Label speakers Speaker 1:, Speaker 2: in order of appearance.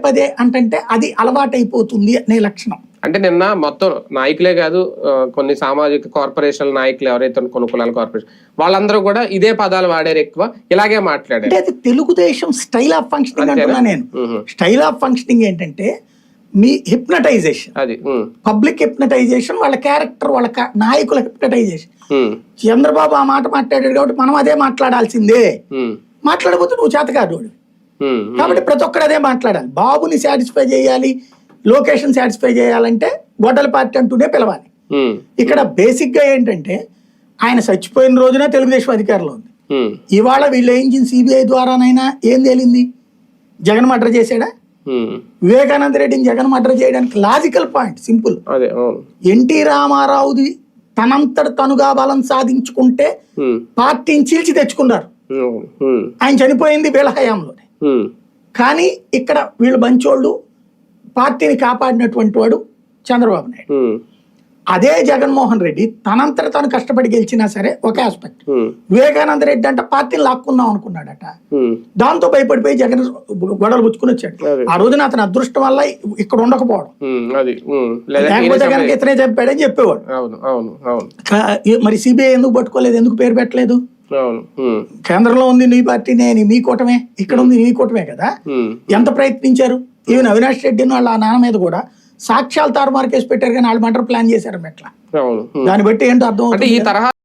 Speaker 1: పదే అంటే అది అలవాటైపోతుంది అనే లక్షణం.
Speaker 2: అంటే నిన్న మొత్తం నాయకులే కాదు, కొన్ని సామాజిక కార్పొరేషన్ నాయకులు ఎవరైతే కొన్ని కులాల కార్పొరేషన్ వాళ్ళందరూ కూడా ఇదే పదాలు వాడారు, ఎక్కువ ఇలాగే మాట్లాడారు.
Speaker 1: అంటే అది తెలుగుదేశం స్టైల్ ఆఫ్ ఫంక్షనింగ్ అంటున్నా నేను. స్టైల్ ఆఫ్ ఫంక్షనింగ్ ఏంటంటే మీ హిప్నటైజేషన్,
Speaker 2: అది
Speaker 1: పబ్లిక్ హిప్నటైజేషన్, వాళ్ళ క్యారెక్టర్, వాళ్ళ నాయకుల హిప్నటైజేషన్. చంద్రబాబు ఆ మాట మాట్లాడాడు కాబట్టి మనం అదే మాట్లాడాల్సిందే, మాట్లాడబోతే నువ్వు చేతకాదు కాబట్టి ప్రతి ఒక్కరు అదే మాట్లాడాలి. బాబుని సాటిస్ఫై చేయాలి, లొకేషన్ సాటిస్ఫై చేయాలంటే గొడ్డల పార్టీ అంటూనే పిలవాలి. ఇక్కడ బేసిక్ గా ఏంటంటే ఆయన చచ్చిపోయిన రోజున తెలుగుదేశం అధికారంలో ఉంది. ఇవాళ వీళ్ళు ఏం సిబిఐ ద్వారానైనా ఏం తేలింది? జగన్ మర్డర్ చేశాడా? వివేకానంద రెడ్డిని జగన్ మర్డర్ చేయడానికి లాజికల్ పాయింట్ సింపుల్. ఎన్టీ రామారావుది తనంతట తనుగా బలం సాధించుకుంటే పార్టీని చీల్చి తెచ్చుకున్నారు. ఆయన చనిపోయింది వీళ్ళ హయాంలోనే. కానీ ఇక్కడ వీళ్ళు మంచోళ్ళు, పార్టీని కాపాడినటువంటి వాడు చంద్రబాబు నాయుడు. అదే జగన్మోహన్ రెడ్డి తనంతట తను కష్టపడి గెలిచినా సరే ఒకే ఆస్పెక్ట్. వివేకానంద రెడ్డి అంటే పార్టీని లాక్కుందాం అనుకున్నాడట, దాంతో భయపడిపోయి జగన్ గొడవలు పుచ్చుకుని వచ్చాడు. ఆ రోజున అతని అదృష్టం వల్ల ఇక్కడ ఉండకపోవడం, లేకపోతే కనుక ఇతనే చెప్పాడని చెప్పేవాడు. మరి సిబిఐ ఎందుకు పట్టుకోలేదు, ఎందుకు పేరు పెట్టలేదు? కేంద్రంలో ఉంది నీ పార్టీనే, మీ కూటమే, ఇక్కడ ఉంది నీ కూటమే కదా. ఎంత ప్రయత్నించారు? ఈవెన్ అవినాష్ రెడ్డిని వాళ్ళ నాన్న మీద కూడా సాక్ష్యాలు తారుమారు కేసు పెట్టారు, కానీ వాళ్ళు మర్డర్ ప్లాన్ చేశారు ఎట్లా? దాన్ని బట్టి ఏంటో అర్థం.